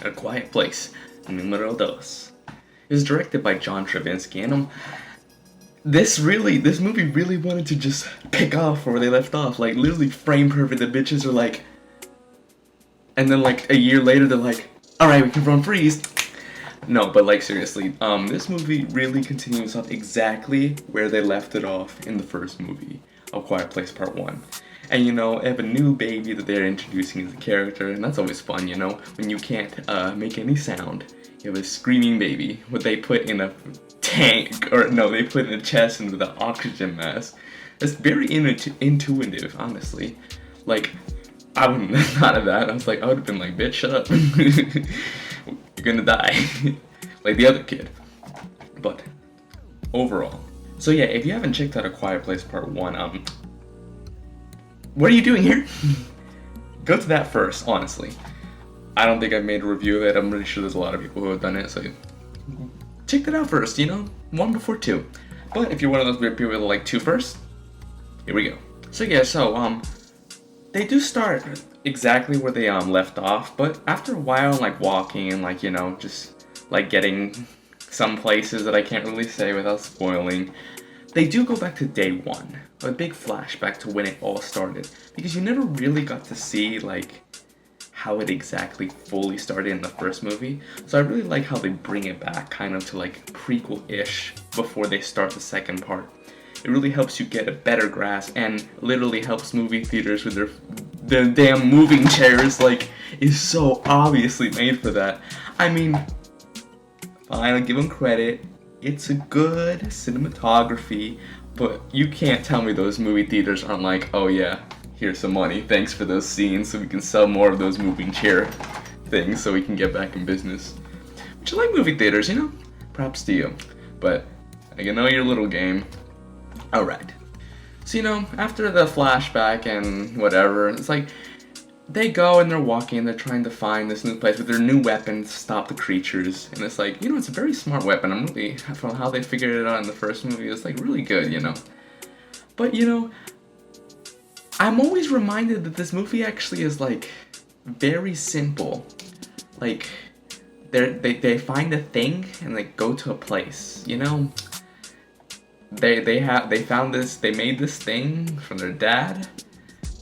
A Quiet Place, Número dos. It was directed by John Straczynski, and this movie really wanted to just pick off where they left off, like literally frame perfect. The bitches are like, and then like a year later they're like, all right, we can run freeze. No, but like seriously, this movie really continues on exactly where they left it off in the first movie, A Quiet Place Part 1. And they have a new baby that they're introducing as a character, and that's always fun, when you can't make any sound. You have a screaming baby, what they put in a tank, or no, they put in a chest with an oxygen mask. It's very intuitive, honestly. Like, I wouldn't have thought of that. I was like, I would have been like, bitch, shut up. You're gonna die. Like the other kid. But, overall. So yeah, if you haven't checked out A Quiet Place Part 1, what are you doing here? Go to that first, honestly. I don't think I've made a review of it. I'm pretty sure there's a lot of people who have done it, so check that out first, 1 before 2. But if you're one of those weird people that like 2 first, here we go. So yeah, they do start exactly where they left off, but after a while, like walking and like, just like getting some places that I can't really say without spoiling, they do go back to day 1, a big flashback to when it all started, because you never really got to see like how it exactly fully started in the first movie. So I really like how they bring it back kind of to like prequel-ish before they start the second part. It really helps you get a better grasp, and literally helps movie theaters with their damn moving chairs, like, is so obviously made for that. I mean, fine, I'll give them credit. It's a good cinematography, but you can't tell me those movie theaters aren't like, oh yeah, here's some money, thanks for those scenes, so we can sell more of those moving chair things so we can get back in business. Which I like movie theaters, props to you. But I know your little game. Alright. So, after the flashback and whatever, it's like, they go and they're walking and they're trying to find this new place with their new weapon to stop the creatures. And it's like, it's a very smart weapon. I'm really, from how they figured it out in the first movie, it's like really good, But, I'm always reminded that this movie actually is like very simple. Like, they find a thing and they go to a place, They found this, they made this thing from their dad,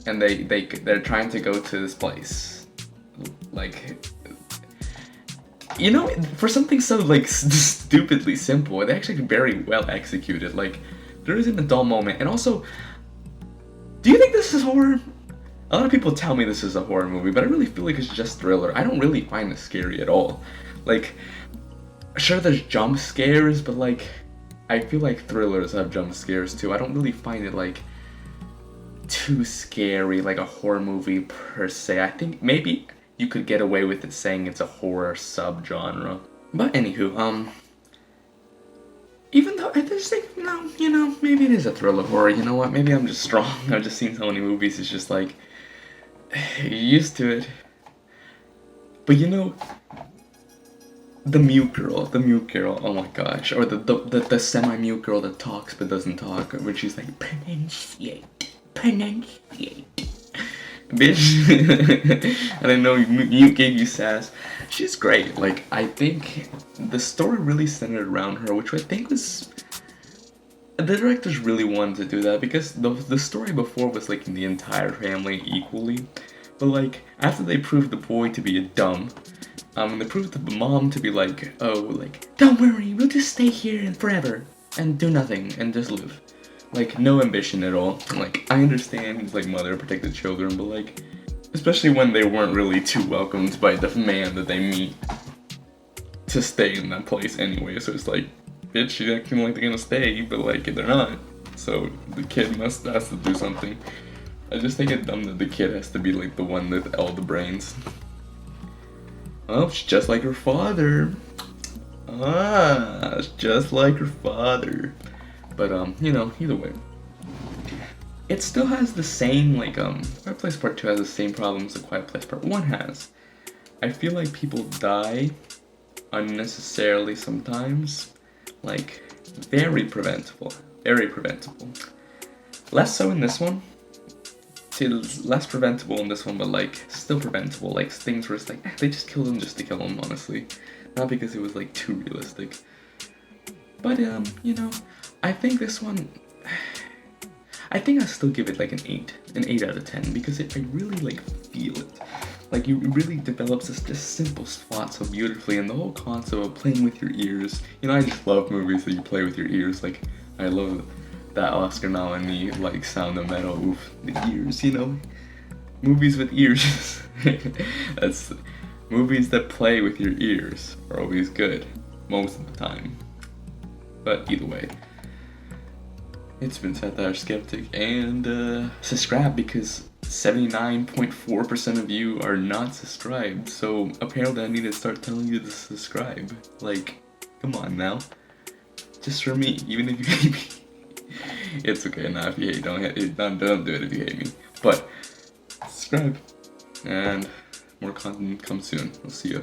and they're trying to go to this place. Like, for something so like stupidly simple, it's actually very well executed. Like, there isn't a dull moment. And also, do you think this is horror? A lot of people tell me this is a horror movie, but I really feel like it's just thriller. I don't really find this scary at all. Like, sure, there's jump scares, but like, I feel like thrillers have jump scares too. I don't really find it like too scary, like a horror movie per se. I think maybe you could get away with it saying it's a horror subgenre. But anywho, even though I just think, no, maybe it is a thriller horror. You know what? Maybe I'm just strong. I've just seen so many movies. It's just like, you're used to it. But the mute girl, oh my gosh. Or the semi-mute girl that talks but doesn't talk, where she's like, pronunciate. Bitch. And I know mute gave you sass. She's great. Like, I think the story really centered around her, which I think was... The directors really wanted to do that, because the story before was like the entire family equally. But like, after they proved the boy to be a dumb, and they proved the mom to be like, oh, like, don't worry, we'll just stay here and forever and do nothing and just live. Like, no ambition at all. Like, I understand, like, mother protected children, but like, especially when they weren't really too welcomed by the man that they meet to stay in that place anyway. So it's like, bitch, she's acting like they're gonna stay, but like, they're not. So the kid has to do something. I just think it's dumb that the kid has to be like the one with all the brains. Oh, she's just like her father. It's just like her father. But, either way. It still has the same, like, Quiet Place Part 2 has the same problems that Quiet Place Part 1 has. I feel like people die unnecessarily sometimes. Like, very preventable. Very preventable. Less so in this one. See, it's less preventable in this one, but like still preventable. Like things where it's like they just killed him just to kill him, honestly, not because it was like too realistic. But you know, I think this one, I think I still give it like an 8 out of 10, because I really like feel it. Like, you really develops this just simple plot so beautifully, and the whole concept of playing with your ears. You know, I just love movies that you play with your ears. Like, I love that Oscar nominee, like, Sound of Metal, oof, the ears, you know? Movies with ears. That's, movies that play with your ears are always good, most of the time. But either way, it's been Satire Skeptic, and subscribe, because 79.4% of you are not subscribed, so apparently I need to start telling you to subscribe. Like, come on now. Just for me, even if you hate me. It's okay, now if you hate, don't do it if you hate me. But, subscribe, and more content comes soon. I'll see you.